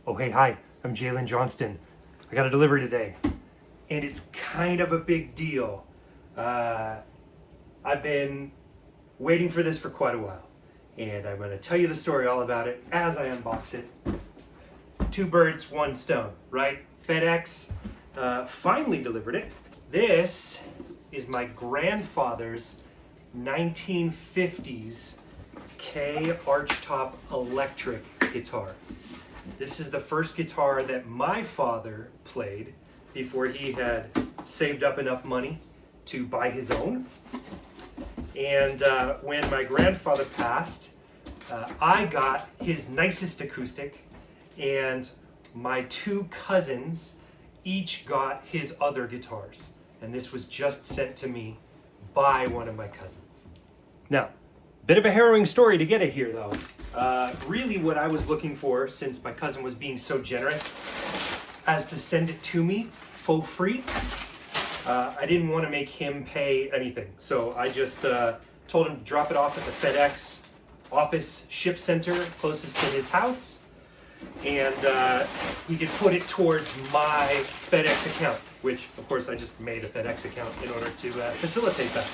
Oh, hey, hi, I'm Jalen Johnston. I got a delivery today, and it's kind of a big deal. I've been waiting for this for quite a while, and I'm going to tell you the story all about it as I unbox it. Two birds, one stone, right? FedEx finally delivered it. This is my grandfather's 1950s Kay Archtop electric guitar. This is the first guitar that my father played before he had saved up enough money to buy his own. And when my grandfather passed, I got his nicest acoustic, and my two cousins each got his other guitars. And this was just sent to me by one of my cousins. Now, bit of a harrowing story to get it here, though. Really what I was looking for, since my cousin was being so generous as to send it to me for free, I didn't want to make him pay anything. So I just told him to drop it off at the FedEx office ship center closest to his house, and he could put it towards my FedEx account, which of course I just made a FedEx account in order to facilitate that.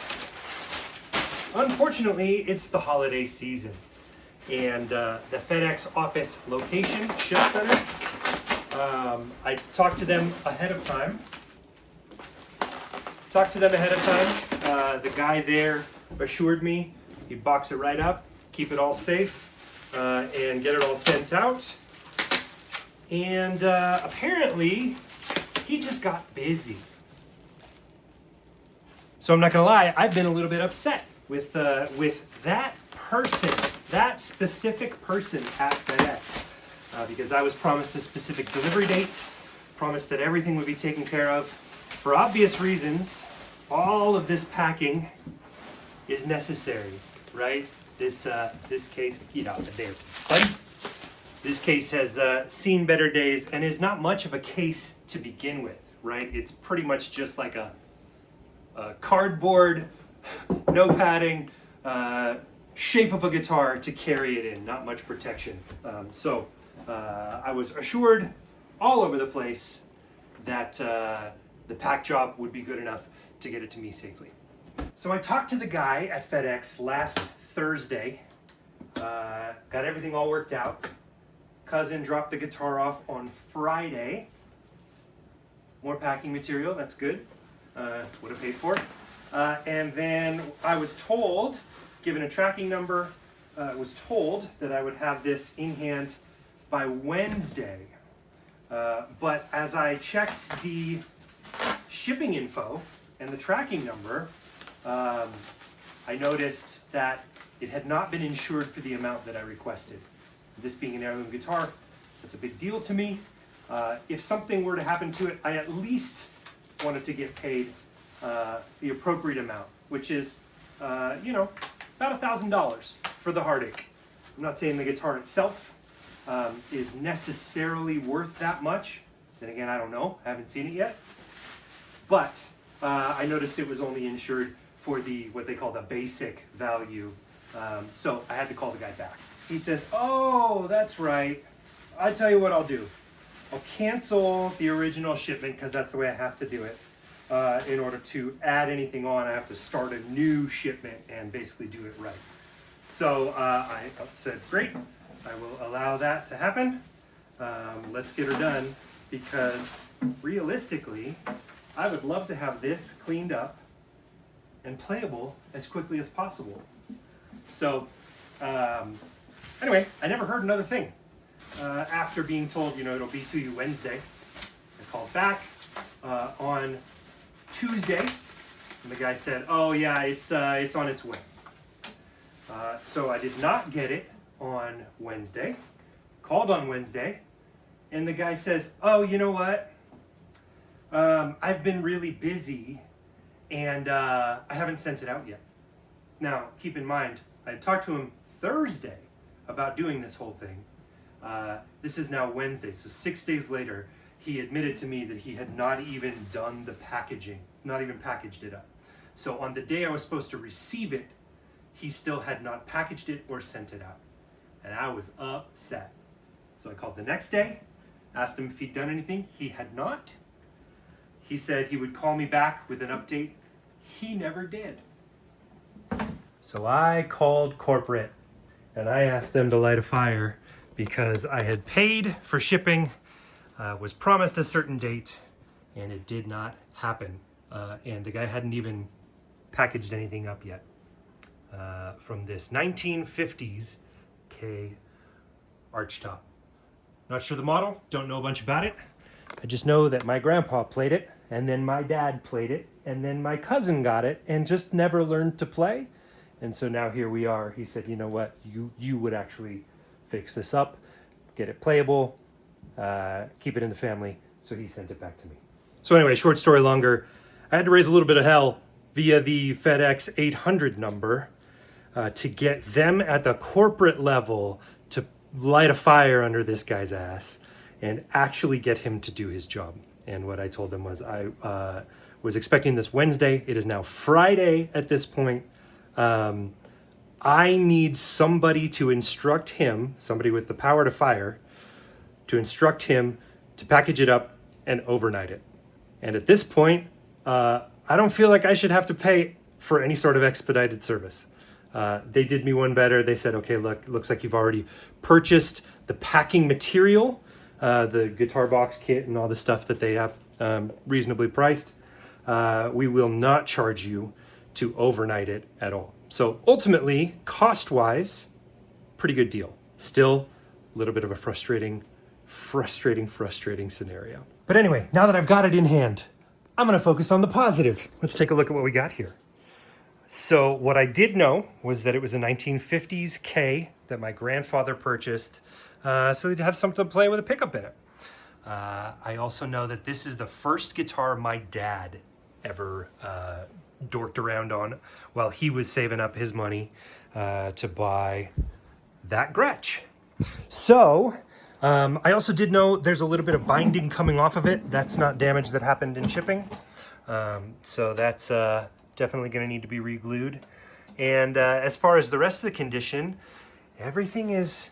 Unfortunately, it's the holiday season, and the FedEx office location, ship center, I talked to them ahead of time. The guy there assured me he'd box it right up, keep it all safe, and get it all sent out. And apparently, he just got busy. So I'm not gonna lie, I've been a little bit upset with that person, that specific person at FedEx, because I was promised a specific delivery date, promised that everything would be taken care of. For obvious reasons, all of this packing is necessary, right? This case, get out of there, buddy. This case has seen better days and is not much of a case to begin with, right? It's pretty much just like a cardboard, no padding, shape of a guitar to carry it in, not much protection. So I was assured all over the place that the pack job would be good enough to get it to me safely. So I talked to the guy at FedEx last Thursday, got everything all worked out. Cousin dropped the guitar off on Friday. More packing material, that's good. Would have paid for it. And then I was told, given a tracking number, was told that I would have this in hand by Wednesday. But as I checked the shipping info and the tracking number, I noticed that it had not been insured for the amount that I requested. This being an heirloom guitar, that's a big deal to me. If something were to happen to it, I at least wanted to get paid the appropriate amount, which is, about $1,000 for the heartache. I'm not saying the guitar itself is necessarily worth that much. Then again, I don't know. I haven't seen it yet. But I noticed it was only insured for what they call the basic value. So I had to call the guy back. He says, "Oh, that's right. I tell you what I'll do. I'll cancel the original shipment because that's the way I have to do it. In order to add anything on, I have to start a new shipment and basically do it right." So I said, "Great, I will allow that to happen. Let's get her done, because realistically, I would love to have this cleaned up and playable as quickly as possible." So anyway, I never heard another thing. After being told, it'll be to you Wednesday, I called back on Tuesday, and the guy said, "Oh yeah, it's on its way." So I did not get it on Wednesday. Called on Wednesday, and the guy says, "Oh, you know what? I've been really busy, and I haven't sent it out yet." Now, keep in mind, I talked to him Thursday about doing this whole thing. This is now Wednesday, so 6 days later, he admitted to me that he had not even done the packaging, not even packaged it up. So on the day I was supposed to receive it, he still had not packaged it or sent it out. And I was upset. So I called the next day, Asked him if he'd done anything. He had not. He said he would call me back with an update. He never did. So I called corporate and I asked them to light a fire because I had paid for shipping, was promised a certain date, and it did not happen. And the guy hadn't even packaged anything up yet. From this 1950s K archtop. Not sure the model, don't know a bunch about it. I just know that my grandpa played it, and then my dad played it, and then my cousin got it and just never learned to play. And so now here we are. He said, you know what, you would actually fix this up, get it playable, keep it in the family. So he sent it back to me. So anyway, short story longer, I had to raise a little bit of hell via the FedEx 800 number to get them at the corporate level to light a fire under this guy's ass and actually get him to do his job. And what I told them was I was expecting this Wednesday. It is now Friday at this point. I need somebody to instruct him, somebody with the power to fire, to instruct him to package it up and overnight it. And at this point, I don't feel like I should have to pay for any sort of expedited service. They did me one better. They said, okay, look, looks like you've already purchased the packing material, the guitar box kit and all the stuff that they have reasonably priced. We will not charge you to overnight it at all. So ultimately, cost-wise, pretty good deal. Still a little bit of a frustrating scenario. But anyway, now that I've got it in hand, I'm gonna focus on the positive. Let's take a look at what we got here. So what I did know was that it was a 1950s K that my grandfather purchased, so he'd have something to play with a pickup in it. I also know that this is the first guitar my dad ever dorked around on while he was saving up his money to buy that Gretsch. So I also did know there's a little bit of binding coming off of it. That's not damage that happened in shipping. So that's definitely going to need to be re-glued. And as far as the rest of the condition, everything is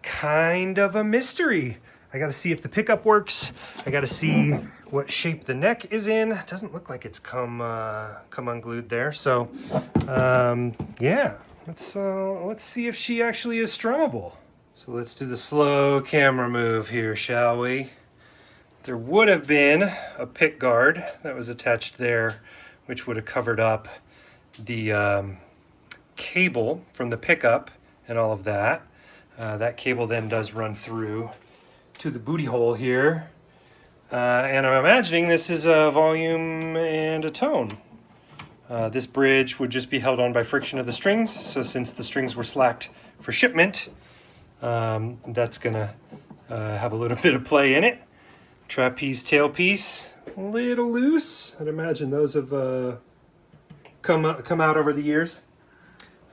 kind of a mystery. I got to see if the pickup works. I got to see what shape the neck is in. It doesn't look like it's come unglued there. So yeah, let's see if she actually is strummable. So let's do the slow camera move here, shall we? There would have been a pick guard that was attached there, which would have covered up the cable from the pickup and all of that. That cable then does run through to the booty hole here. And I'm imagining this is a volume and a tone. This bridge would just be held on by friction of the strings. So since the strings were slacked for shipment, that's gonna have a little bit of play in it. Trapeze tailpiece, a little loose. I'd imagine those have come out over the years.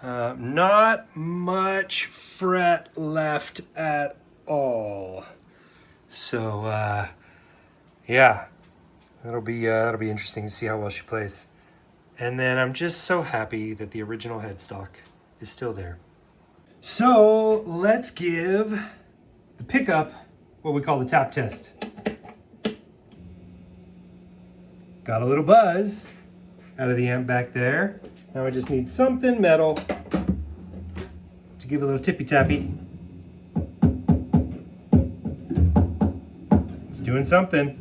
Not much fret left at all. So yeah, that'll be interesting to see how well she plays. And then I'm just so happy that the original headstock is still there. So let's give the pickup what we call the tap test. Got a little buzz out of the amp back there. Now I just need something metal to give a little tippy tappy. It's doing something.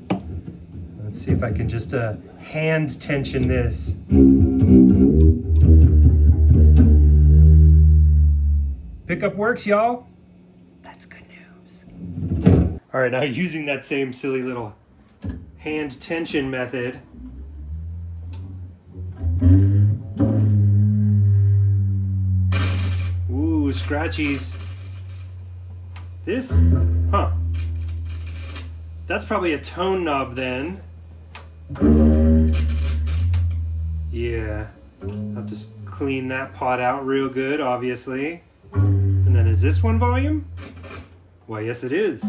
Let's see if I can just hand tension this. Pickup works, y'all. That's good news. All right, now using that same silly little hand tension method. Ooh, scratchies. This, huh? That's probably a tone knob then. Yeah, I'll have to clean that pot out real good, obviously. And then is this one volume? Why, yes it is.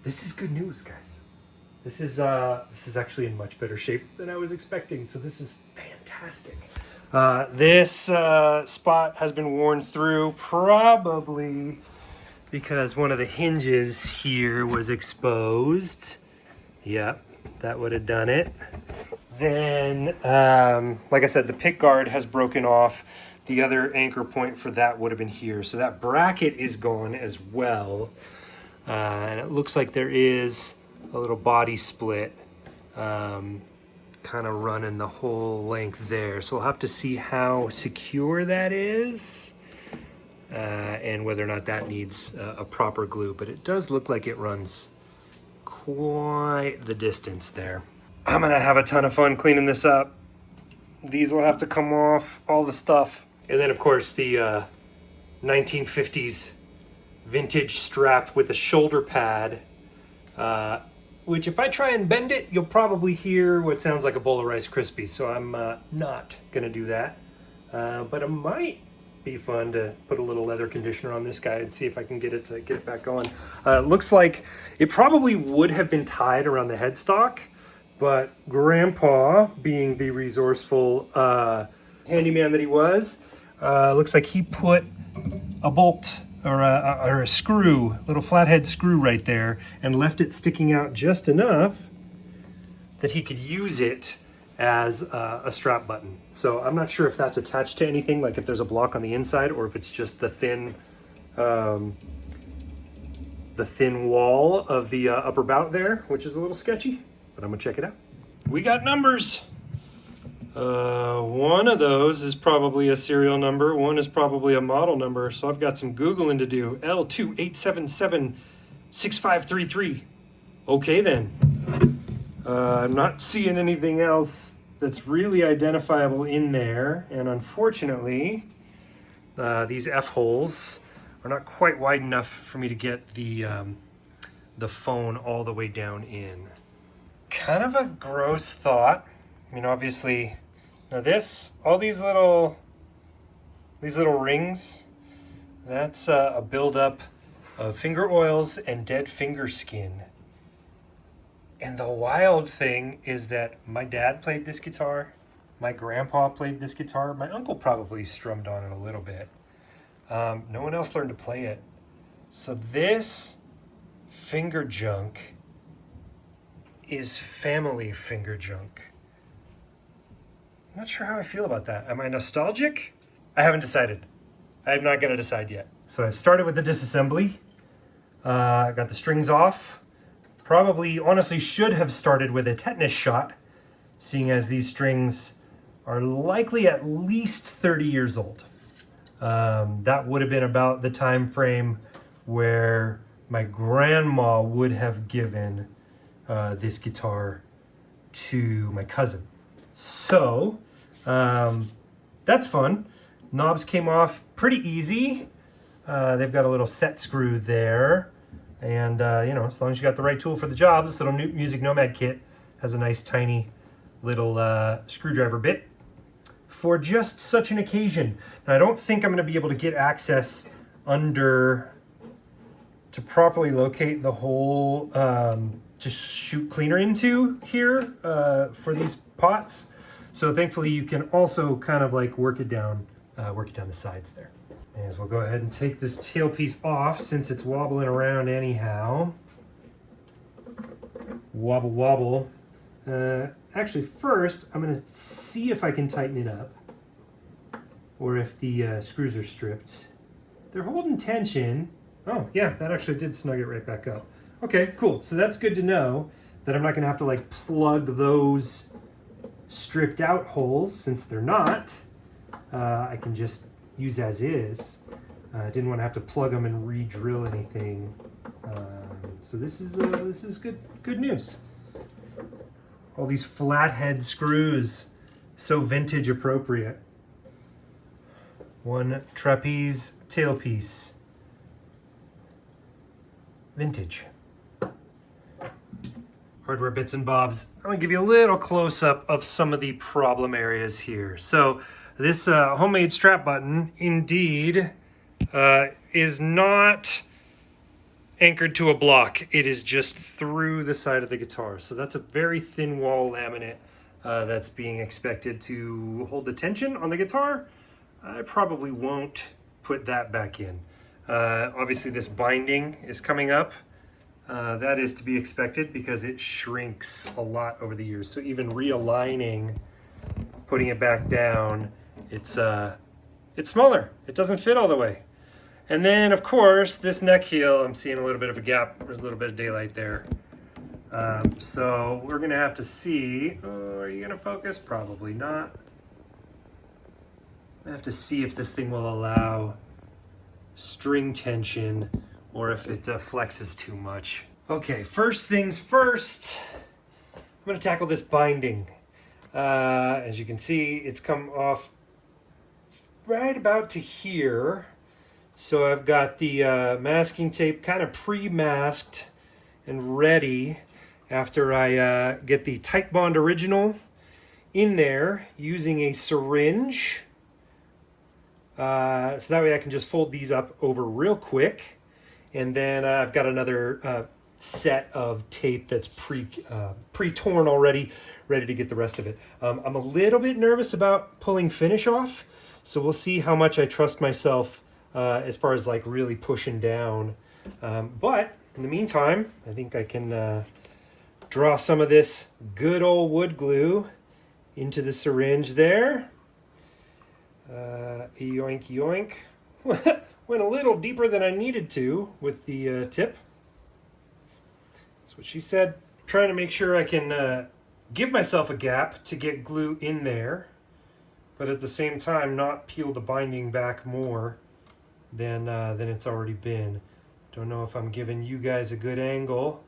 This is good news, guys. This is actually in much better shape than I was expecting, so this is fantastic. This spot has been worn through probably because one of the hinges here was exposed. Yep, that would have done it. Then, like I said, the pick guard has broken off. The other anchor point for that would have been here. So that bracket is gone as well. And it looks like there is a little body split kind of running the whole length there. So we'll have to see how secure that is and whether or not that needs a proper glue. But it does look like it runs quite the distance there. I'm gonna have a ton of fun cleaning this up. These will have to come off, all the stuff. And then of course the 1950s vintage strap with a shoulder pad, which if I try and bend it, you'll probably hear what sounds like a bowl of Rice Krispies. So I'm not gonna do that. But it might be fun to put a little leather conditioner on this guy and see if I can get it back going. Looks like it probably would have been tied around the headstock, but Grandpa, being the resourceful handyman that he was, looks like he put a bolt or a screw, little flathead screw right there, and left it sticking out just enough that he could use it as a strap button. So I'm not sure if that's attached to anything, like if there's a block on the inside, or if it's just the thin wall of the upper bout there, which is a little sketchy, but I'm gonna check it out. We got numbers. One of those is probably a serial number, one is probably a model number, so I've got some Googling to do. L28776533. Okay then. I'm not seeing anything else that's really identifiable in there, and unfortunately, these F-holes are not quite wide enough for me to get the phone all the way down in. Kind of a gross thought. I mean, obviously, now all these little rings, that's a buildup of finger oils and dead finger skin. And the wild thing is that my dad played this guitar, my grandpa played this guitar, my uncle probably strummed on it a little bit. No one else learned to play it. So this finger junk is family finger junk. I'm not sure how I feel about that. Am I nostalgic? I haven't decided. I'm not gonna decide yet. So I've started with the disassembly. I got the strings off. Probably, honestly, should have started with a tetanus shot, seeing as these strings are likely at least 30 years old. That would have been about the time frame where my grandma would have given this guitar to my cousin. So that's fun. Knobs came off pretty easy. They've got a little set screw there. And, as long as you got the right tool for the job, this little Music Nomad kit has a nice tiny little screwdriver bit for just such an occasion. Now, I don't think I'm going to be able to get access under to properly locate the hole to shoot cleaner into here for these pots. So thankfully you can also kind of like work it down the sides there. May as well go ahead and take this tailpiece off since it's wobbling around anyhow. Wobble, wobble. Actually, first, I'm going to see if I can tighten it up, or if the screws are stripped. They're holding tension. Oh, yeah, that actually did snug it right back up. Okay, cool. So that's good to know that I'm not going to have to like plug those stripped out holes, since they're not. I can just use as is. I didn't want to have to plug them and re-drill anything. So this is good news. All these flathead screws, so vintage appropriate. One trapeze tailpiece, vintage. Hardware bits and bobs. I'm gonna give you a little close-up of some of the problem areas here. So this homemade strap button indeed is not anchored to a block. It is just through the side of the guitar. So that's a very thin wall laminate that's being expected to hold the tension on the guitar. I probably won't put that back in. Obviously this binding is coming up. That is to be expected because it shrinks a lot over the years. So even realigning, putting it back down, it's smaller. It doesn't fit all the way. And then of course this neck heel, I'm seeing a little bit of a gap. There's a little bit of daylight there. So we're gonna have to see, are you gonna focus? Probably not. I have to see if this thing will allow string tension or if it flexes too much. Okay, first things first, I'm gonna tackle this binding. As you can see, it's come off right about to here. So I've got the masking tape kind of pre-masked and ready after I get the Titebond Original in there using a syringe. So that way I can just fold these up over real quick. And then I've got another set of tape that's pre-torn already, ready to get the rest of it. I'm a little bit nervous about pulling finish off, so we'll see how much I trust myself as far as like really pushing down. But in the meantime, I think I can draw some of this good old wood glue into the syringe there. Yoink, yoink. Went a little deeper than I needed to with the tip. That's what she said. Trying to make sure I can give myself a gap to get glue in there, but at the same time not peel the binding back more than it's already been. Don't know if I'm giving you guys a good angle,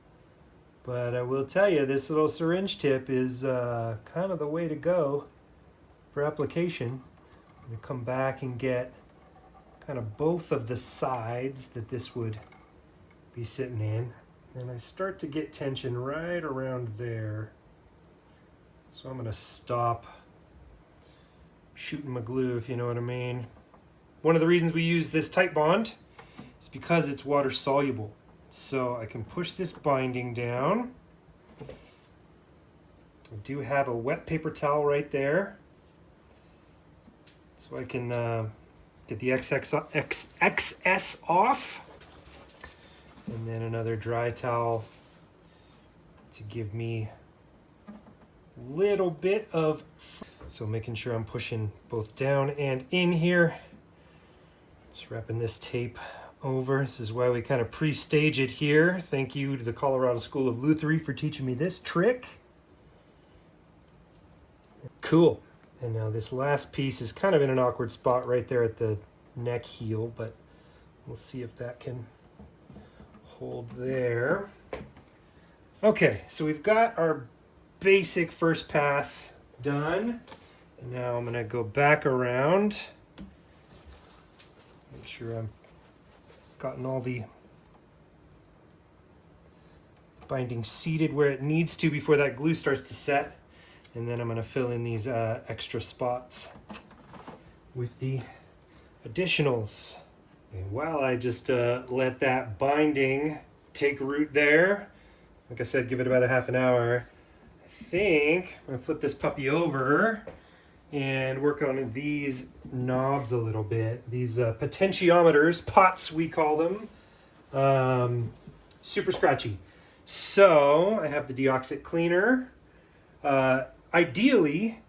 but I will tell you this little syringe tip is kind of the way to go for application. I'm going to come back and get kind of both of the sides that this would be sitting in. And I start to get tension right around there. So I'm going to stop shooting my glue, if you know what I mean. One of the reasons we use this Titebond is because it's water soluble. So I can push this binding down. I do have a wet paper towel right there. So I can get the excess off. And then another dry towel to give me a little bit of... So making sure I'm pushing both down and in here. Just wrapping this tape over. This is why we kind of pre-stage it here. Thank you to the Colorado School of Luthery for teaching me this trick. Cool. And now this last piece is kind of in an awkward spot right there at the neck heel, but we'll see if that can hold there. Okay, so we've got our basic first pass done. And now I'm gonna go back around. Make sure I've gotten all the binding seated where it needs to before that glue starts to set. And then I'm going to fill in these extra spots with the additionals. And while I just let that binding take root there, like I said, give it about a half an hour, I think I'm going to flip this puppy over and work on these knobs a little bit. These potentiometers, pots we call them, super scratchy. So I have the deoxit cleaner. Ideally,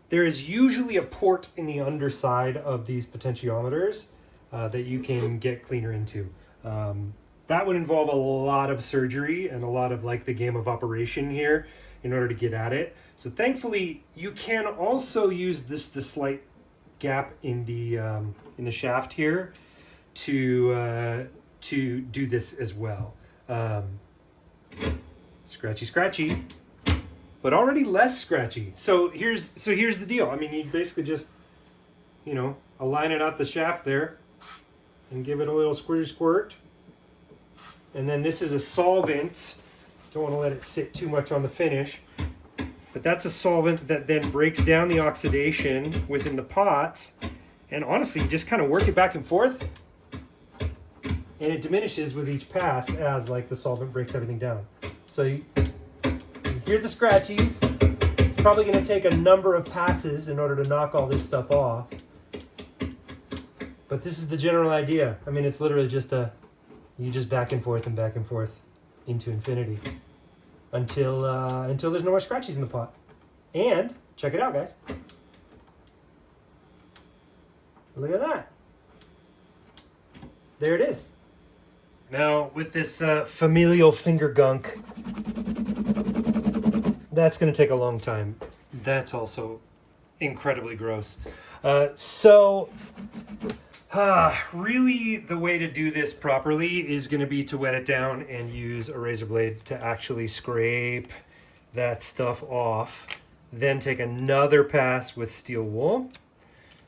there is usually a port in the underside of these potentiometers that you can get cleaner into. That would involve a lot of surgery and a lot of like the game of operation here in order to get at it. So thankfully, you can also use the slight gap in the shaft here to do this as well. Scratchy, scratchy. But already less scratchy. So here's the deal. I mean, you basically just, align it out the shaft there and give it a little squirty squirt. And then this is a solvent. Don't want to let it sit too much on the finish. But that's a solvent that then breaks down the oxidation within the pots. And honestly, you just kind of work it back and forth. And it diminishes with each pass as like the solvent breaks everything down. So you hear the scratchies. It's probably going to take a number of passes in order to knock all this stuff off. But this is the general idea. I mean, it's literally just you just back and forth into infinity until there's no more scratchies in the pot. And check it out, guys. Look at that. There it is. Now, with this familial finger gunk, that's going to take a long time. That's also incredibly gross. Really, the way to do this properly is going to be to wet it down and use a razor blade to actually scrape that stuff off. Then take another pass with steel wool.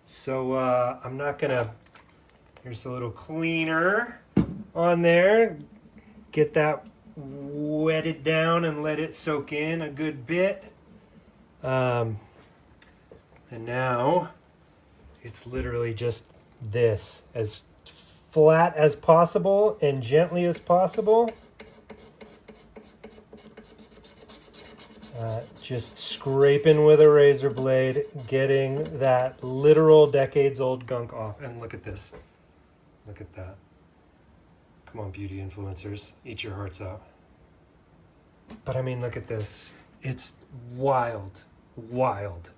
So I'm not going to... Here's a little cleaner on there. Get that wetted down and let it soak in a good bit. And now it's literally just this, as flat as possible and gently as possible. Just scraping with a razor blade, getting that literal decades old gunk off. And look at this. Look at that. Come on, beauty influencers, eat your hearts out. But I mean, look at this. It's wild, wild.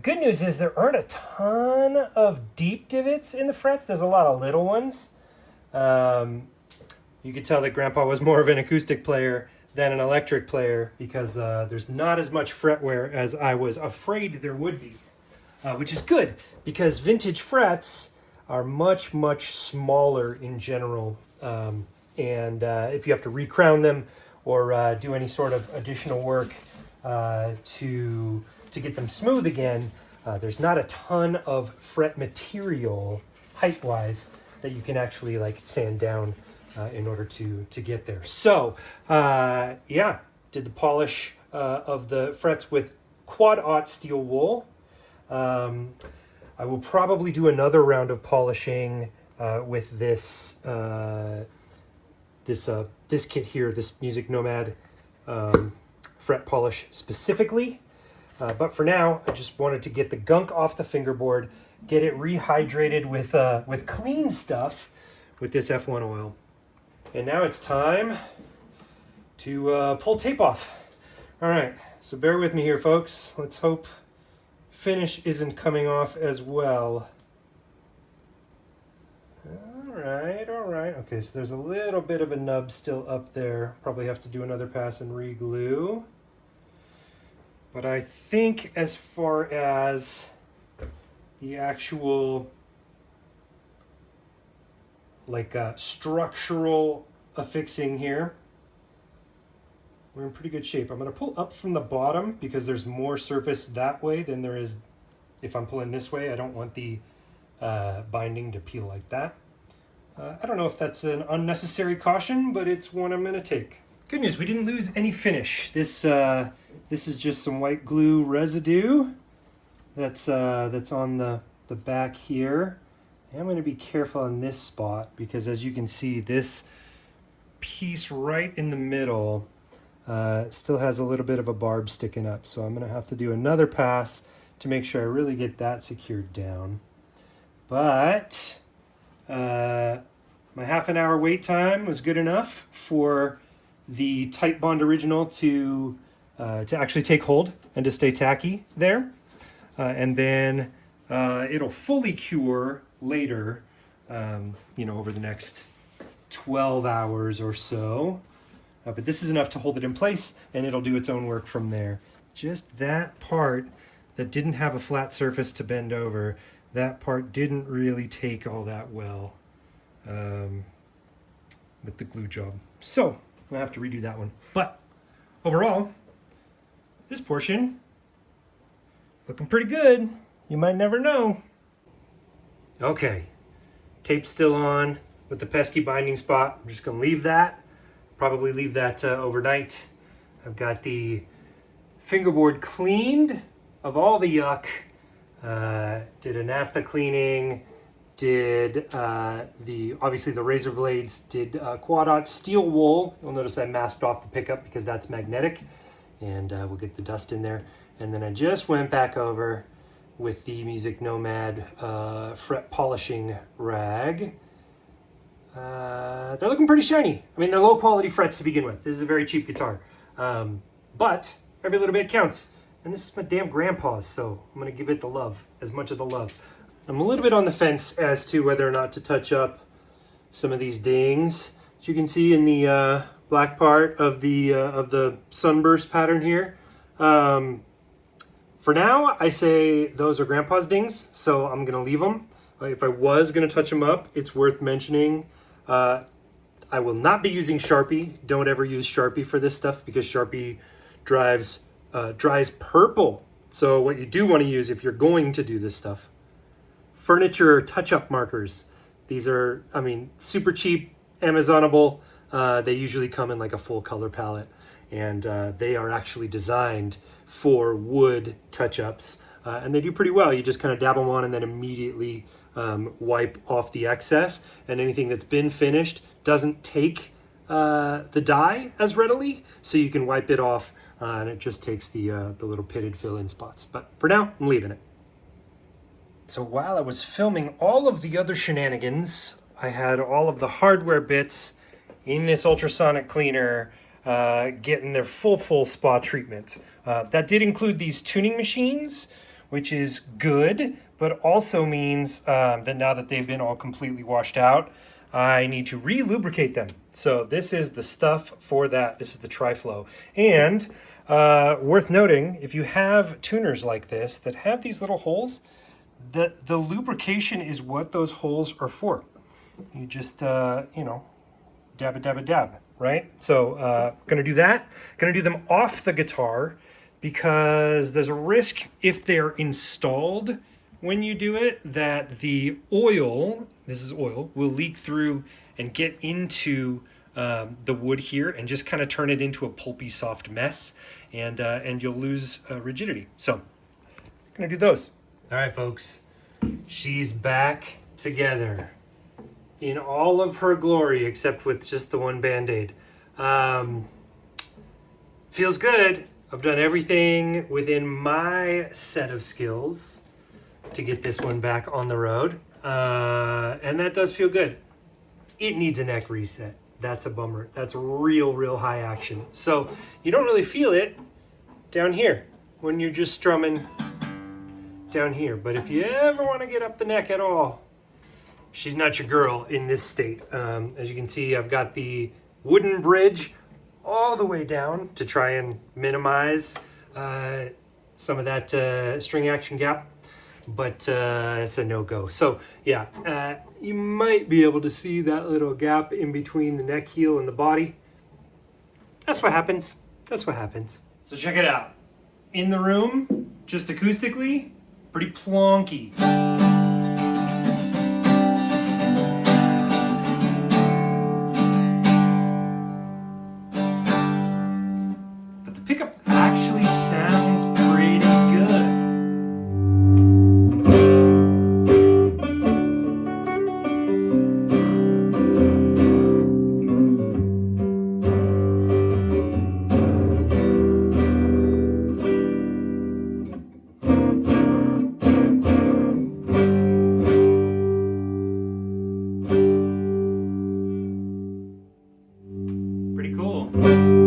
Good news is there aren't a ton of deep divots in the frets. There's a lot of little ones. You could tell that Grandpa was more of an acoustic player than an electric player because there's not as much fret wear as I was afraid there would be, which is good because vintage frets are much, much smaller in general. And if you have to recrown them or do any sort of additional work to get them smooth again, there's not a ton of fret material height-wise that you can actually like sand down in order to get there. So yeah, did the polish of the frets with quad-aught steel wool. I will probably do another round of polishing with this this kit here, this Music Nomad fret polish specifically. But for now, I just wanted to get the gunk off the fingerboard, get it rehydrated with clean stuff with this F1 oil. And now it's time to pull tape off. All right, so bear with me here, folks. Let's hope finish isn't coming off as well. All right. Okay, so there's a little bit of a nub still up there. Probably have to do another pass and re-glue. But I think as far as the actual like structural affixing here, we're in pretty good shape. I'm going to pull up from the bottom because there's more surface that way than there is if I'm pulling this way. I don't want the binding to peel like that. I don't know if that's an unnecessary caution, but it's one I'm going to take. Good news, we didn't lose any finish. This is just some white glue residue that's on the back here. And I'm going to be careful on this spot because as you can see, this piece right in the middle still has a little bit of a barb sticking up. So I'm going to have to do another pass to make sure I really get that secured down. But my half an hour wait time was good enough for the Titebond Original to actually take hold and to stay tacky there. And then it'll fully cure later, over the next 12 hours or so. But this is enough to hold it in place and it'll do its own work from there. Just that part that didn't have a flat surface to bend over, that part didn't really take all that well with the glue job. So I'm gonna have to redo that one. But overall, this portion looking pretty good. You might never know. Okay, tape's still on with the pesky binding spot. I'm just gonna leave that, probably leave that overnight. I've got the fingerboard cleaned of all the yuck. Did a naphtha cleaning. Did obviously the razor blades. Did Quadot steel wool. You'll notice I masked off the pickup because that's magnetic, and we'll get the dust in there. And then I just went back over with the Music Nomad fret polishing rag. They're looking pretty shiny. I mean, they're low quality frets to begin with. This is a very cheap guitar. But every little bit counts. And this is my damn grandpa's, so I'm gonna give it the love, as much of the love. I'm a little bit on the fence as to whether or not to touch up some of these dings. As you can see in the black part of the sunburst pattern here. For now, I say those are grandpa's dings, so I'm gonna leave them. If I was gonna touch them up, it's worth mentioning I will not be using Sharpie. Don't ever use Sharpie for this stuff because Sharpie dries purple. So what you do want to use if you're going to do this stuff, furniture touch-up markers. These are, I mean, super cheap, Amazonable. They usually come in like a full color palette, and they are actually designed for wood touch-ups, and they do pretty well. You just kind of dab them on and then immediately wipe off the excess, and anything that's been finished doesn't take the dye as readily, so you can wipe it off, and it just takes the little pitted fill-in spots. But for now, I'm leaving it. So while I was filming all of the other shenanigans, I had all of the hardware bits in this ultrasonic cleaner getting their full spa treatment. That did include these tuning machines, which is good, but also means that now that they've been all completely washed out, I need to re-lubricate them. So this is the stuff for that. This is the TriFlow. And worth noting, if you have tuners like this that have these little holes, the lubrication is what those holes are for. You just, you know, dab, right? So gonna do that. Gonna do them off the guitar because there's a risk if they're installed when you do it that the oil, this is oil, will leak through and get into the wood here and just kind of turn it into a pulpy soft mess, and you'll lose rigidity. So gonna do those. All right, folks, she's back together in all of her glory, except with just the one Band-Aid. Feels good. I've done everything within my set of skills to get this one back on the road. And that does feel good. It needs a neck reset. That's a bummer. That's real high action. So you don't really feel it down here when you're just strumming down here. But if you ever want to get up the neck at all, she's not your girl in this state. As you can see, I've got the wooden bridge all the way down to try and minimize some of that string action gap, but it's a no-go. So yeah, you might be able to see that little gap in between the neck heel and the body. That's what happens. That's what happens. So check it out. In the room, just acoustically, pretty plonky. But the pickup actually sounds pretty good. Pretty cool.